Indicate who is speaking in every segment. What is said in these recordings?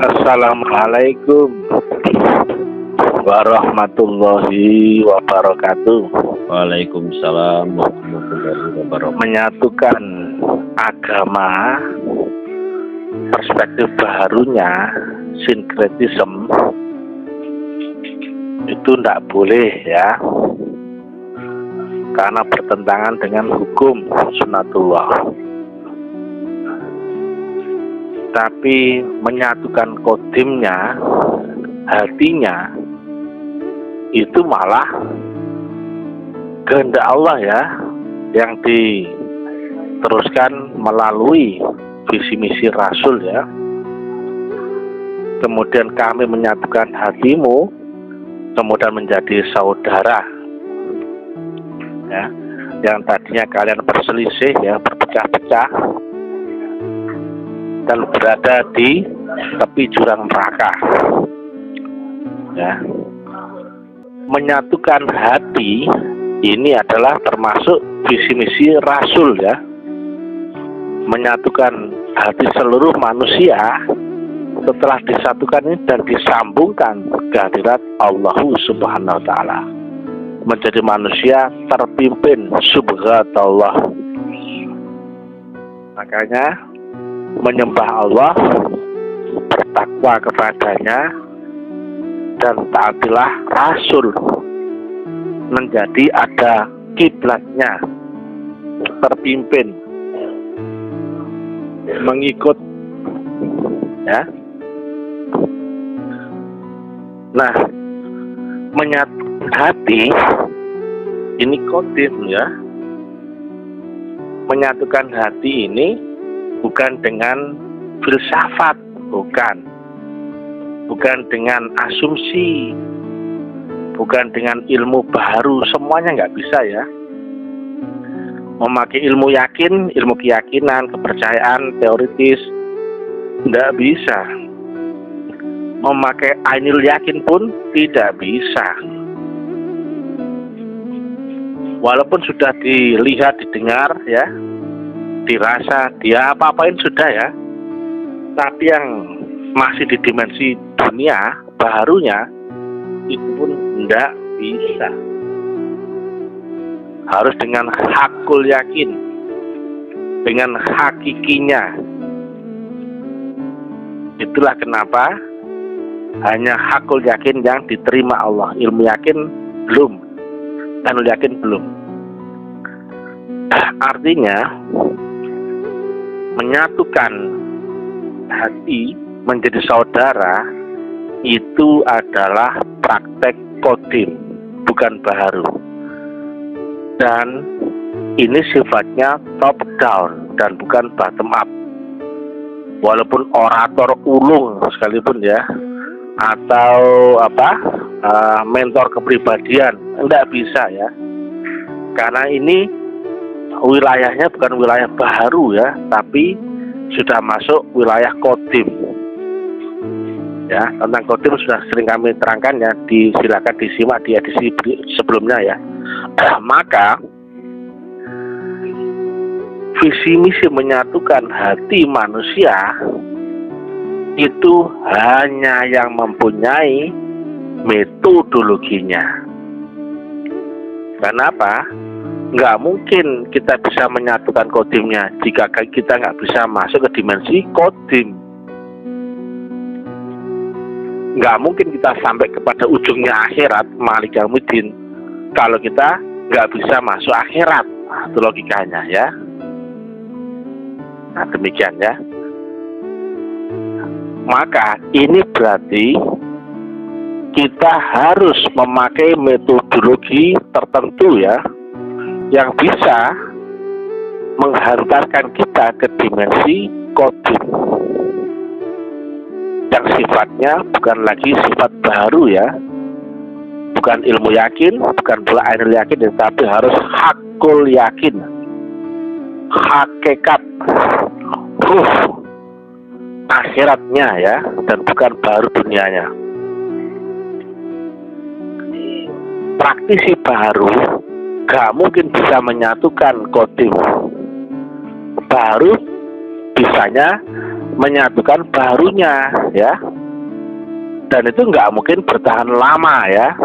Speaker 1: Assalamualaikum warahmatullahi wabarakatuh.
Speaker 2: Waalaikumsalam warahmatullahi wabarakatuh.
Speaker 1: Menyatukan agama, perspektif barunya, sinkretisme, itu tidak boleh ya, karena bertentangan dengan hukum sunatullah. Tapi menyatukan kodimnya, hatinya, itu malah kehendak Allah ya, yang diteruskan melalui visi misi Rasul ya. Kemudian kami menyatukan hatimu, kemudian menjadi saudara ya, yang tadinya kalian berselisih ya, berpecah-pecah dan berada di tepi jurang neraka ya. Menyatukan hati ini adalah termasuk visi misi Rasul ya, menyatukan hati seluruh manusia setelah disatukan ini dan disambungkan kehadirat Allah Subhanahu wa Ta'ala, menjadi manusia terpimpin subhanallah. Makanya menyembah Allah, bertakwa kepadanya, dan taatilah Rasul, menjadi ada kiblatnya, terpimpin, mengikut ya. Nah, menyatukan hati ini kodim ya. Menyatukan hati ini bukan dengan filsafat, bukan dengan asumsi, bukan dengan ilmu baru, semuanya nggak bisa ya. Memakai ilmu yakin, ilmu keyakinan, kepercayaan, teoritis, nggak bisa. Memakai ainul yakin pun tidak bisa. Walaupun sudah dilihat, didengar ya, dirasa, dia apa-apain sudah ya, tapi yang masih di dimensi dunia barunya itu pun tidak bisa. Harus dengan hakul yakin, dengan hakikinya. Itulah kenapa hanya hakul yakin yang diterima Allah, ilmu yakin belum, ainul yakin belum. Artinya menyatukan hati menjadi saudara itu adalah praktek kodim, bukan baru. Dan ini sifatnya top down dan bukan bottom up. Walaupun orator ulung sekalipun ya, atau mentor kepribadian, enggak bisa ya. Karena ini wilayahnya bukan wilayah baru ya, tapi sudah masuk wilayah kodim ya. Tentang kodim sudah sering kami terangkan ya, silakan disimak di edisi sebelumnya ya. Maka visi misi menyatukan hati manusia itu hanya yang mempunyai metodologinya. Kenapa? Nggak mungkin kita bisa menyatukan kodimnya jika kita nggak bisa masuk ke dimensi kodim. Nggak mungkin kita sampai kepada ujungnya akhirat, Malik Yaumiddin, kalau kita nggak bisa masuk akhirat. Nah, itu logikanya ya. Nah, demikian ya. Maka ini berarti kita harus memakai metodologi tertentu ya, yang bisa menghantarkan kita ke dimensi kodim, yang sifatnya bukan lagi sifat baru ya, bukan ilmu yakin, bukan pula ainul yakin, tetapi harus hakul yakin, hakikat, akhiratnya ya, dan bukan baru dunianya. Praktisi baru gak mungkin bisa menyatukan kodim baru, bisanya menyatukan baharunya ya. Dan itu nggak mungkin bertahan lama ya,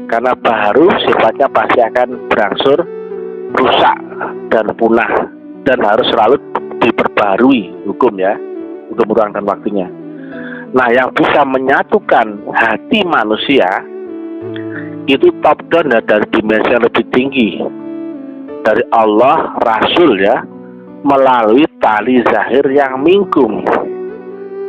Speaker 1: karena baharu sifatnya pasti akan berangsur rusak dan punah, dan harus selalu diperbarui hukum ya, hukum ruang dan waktunya. Nah, yang bisa menyatukan hati manusia itu top down ya, dari dimensi yang lebih tinggi, dari Allah, Rasul ya, melalui tali zahir yang mingkum.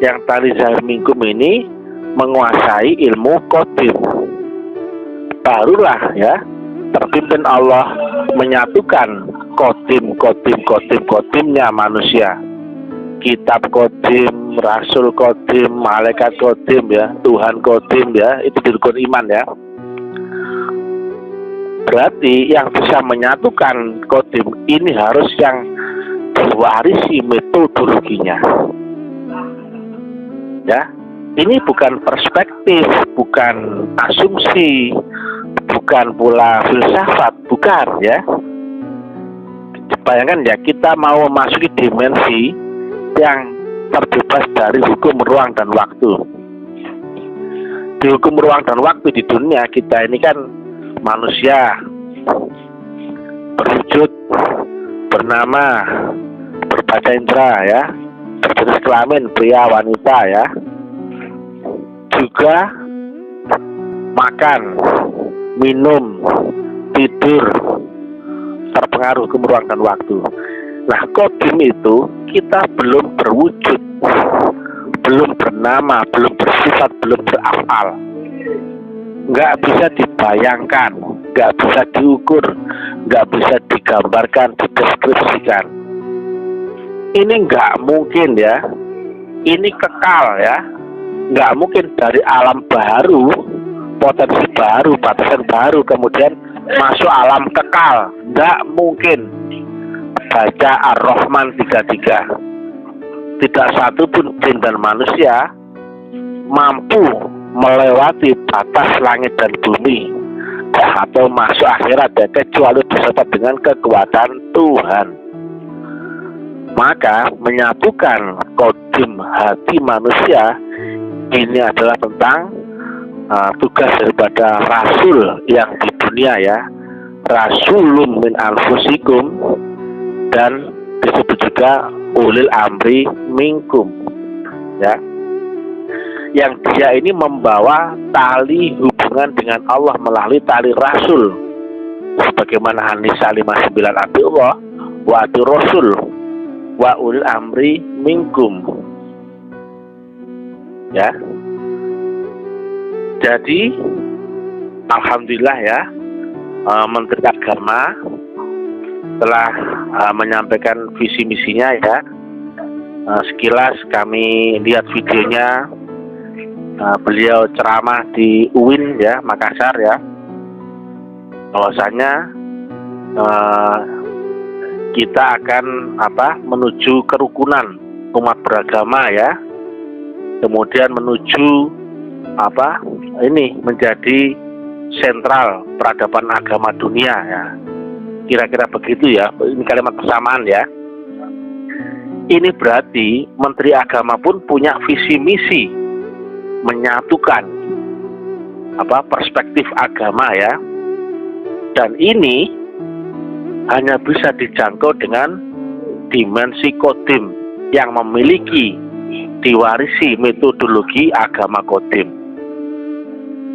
Speaker 1: Yang tali zahir mingkum ini menguasai ilmu qadim. Barulah ya terpimpin Allah menyatukan qadim-qadimnya manusia. Kitab qadim, Rasul qadim, malaikat qadim ya, Tuhan qadim ya, itu di rukun iman ya. Berarti yang bisa menyatukan qadim ini harus yang diwarisi metodologinya. Ya, ini bukan perspektif, bukan asumsi, bukan pula filsafat, bukan ya. Bayangkan ya, kita mau memasuki dimensi yang terbebas dari hukum ruang dan waktu. Di hukum ruang dan waktu di dunia kita ini kan manusia berwujud, bernama, berbaca indera ya, berjenis kelamin pria wanita ya, juga makan, minum, tidur, terpengaruh hukum ruang dan waktu. Nah, qadim itu kita belum berwujud, belum bernama, belum bersifat, belum berafal, nggak bisa dibayangkan, nggak bisa diukur, nggak bisa digambarkan, dideskripsikan. Ini nggak mungkin ya, ini kekal ya, nggak mungkin dari alam baru, potensi baru, batasan baru, kemudian masuk alam kekal, nggak mungkin. Baca Ar-Rahman 33, tidak satu pun jin dan manusia mampu melewati batas langit dan bumi atau masuk akhirat ya, kecuali beserta dengan kekuatan Tuhan. Maka menyatukan qadim hati manusia ini adalah tentang tugas daripada Rasul yang di dunia ya, Rasulun min anfusikum, dan disebut juga ulil amri minkum ya, yang dia ini membawa tali hubungan dengan Allah melalui tali Rasul, sebagaimana An-Nisa 59 ati Allah wa ati Rasul wa ulil amri minkum ya. Jadi alhamdulillah ya, Menteri Agama telah menyampaikan visi misinya ya. Sekilas kami lihat videonya, beliau ceramah di UIN ya, Makassar ya, bahwasanya kita akan menuju kerukunan umat beragama ya, kemudian menuju ini menjadi sentral peradaban agama dunia ya, kira-kira begitu ya. Ini kalimat persamaan ya. Ini berarti Menteri Agama pun punya visi misi menyatukan perspektif agama ya, dan ini hanya bisa dijangkau dengan dimensi qadim yang memiliki diwarisi metodologi agama qadim.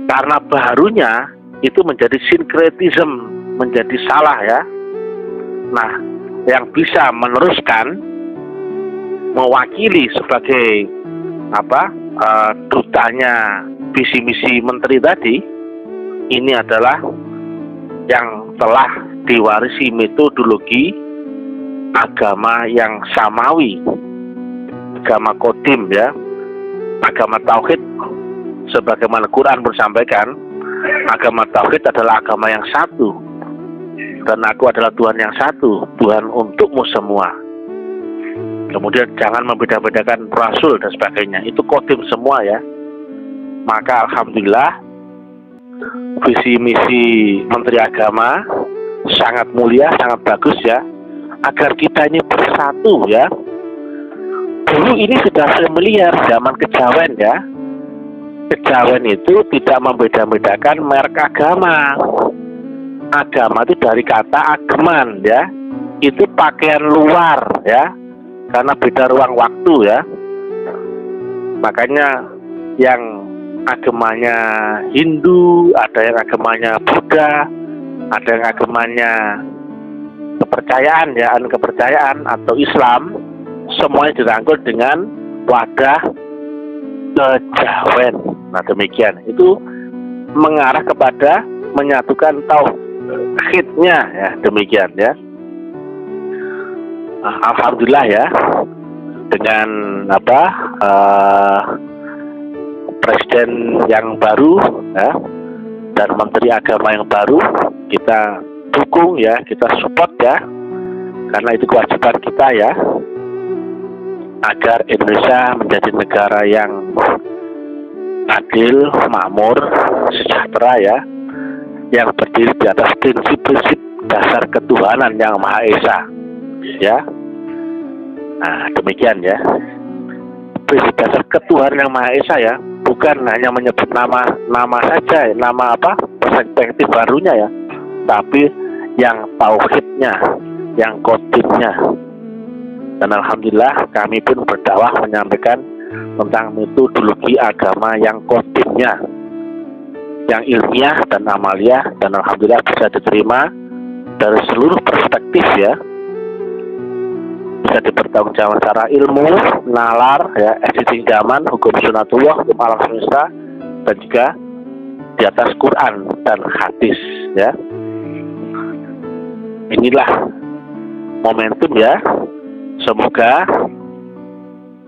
Speaker 1: Karena barunya itu menjadi sinkretism, menjadi salah ya. Nah, yang bisa meneruskan, mewakili sebagai dutanya visi misi menteri tadi, ini adalah yang telah diwarisi metodologi agama yang samawi, agama qadim ya, agama tauhid. Sebagaimana Quran menyampaikan, agama tauhid adalah agama yang satu, dan aku adalah Tuhan yang satu, Tuhan untukmu semua. Kemudian jangan membeda-bedakan rasul dan sebagainya, itu qadim semua ya. Maka alhamdulillah visi misi Menteri Agama sangat mulia, sangat bagus ya, agar kita ini bersatu ya, Dulu ini sudah familiar zaman kejawen ya. Kejawen itu tidak membeda-bedakan merek agama. Agama itu dari kata ageman ya. Itu pakaian luar ya. Karena beda ruang waktu ya. Makanya yang agamanya Hindu, ada yang agamanya Buddha, ada yang agamanya kepercayaan ya, kepercayaan atau Islam, semuanya dirangkul dengan wadah kejawen. Nah demikian, itu mengarah kepada menyatukan tauhidnya ya, demikian ya. Alhamdulillah ya, dengan presiden yang baru ya, dan menteri agama yang baru, kita dukung ya, kita support ya, karena itu kewajiban kita ya, agar Indonesia menjadi negara yang adil, makmur, sejahtera ya, yang berdiri di atas prinsip-prinsip dasar ketuhanan yang Maha Esa ya. Nah demikian ya, prinsip dasar ketuhanan yang Maha Esa ya, bukan hanya menyebut nama saja, nama perspektif barunya ya, tapi yang tauhidnya, yang kodimnya. Dan alhamdulillah kami pun berdakwah menyampaikan tentang metodologi agama yang kodimnya, yang ilmiah dan amaliyah, dan alhamdulillah bisa diterima dari seluruh perspektif ya, bisa dipertanggungjawabkan secara ilmu, nalar ya, existing zaman, hukum sunatullah, hukum alam semesta, dan juga di atas Quran dan hadis ya. Inilah momentum ya, semoga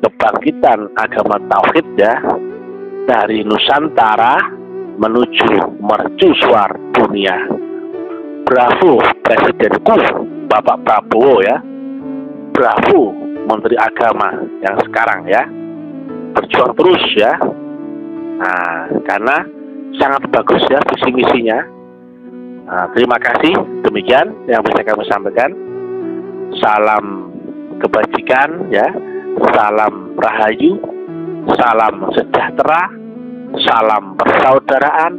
Speaker 1: kebangkitan agama tauhid ya, dari Nusantara menuju mercusuar dunia. Bravo Presidenku Bapak Prabowo ya, bravo Menteri Agama yang sekarang ya, berjuang terus ya. Nah, karena sangat bagus ya visi misinya. Nah, terima kasih, demikian yang bisa kami sampaikan. Salam kebajikan ya, salam rahayu, salam sejahtera, salam persaudaraan,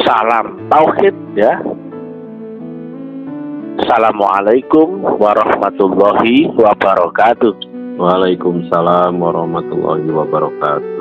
Speaker 1: salam tauhid ya. Assalamualaikum warahmatullahi wabarakatuh.
Speaker 2: Waalaikumsalam warahmatullahi wabarakatuh.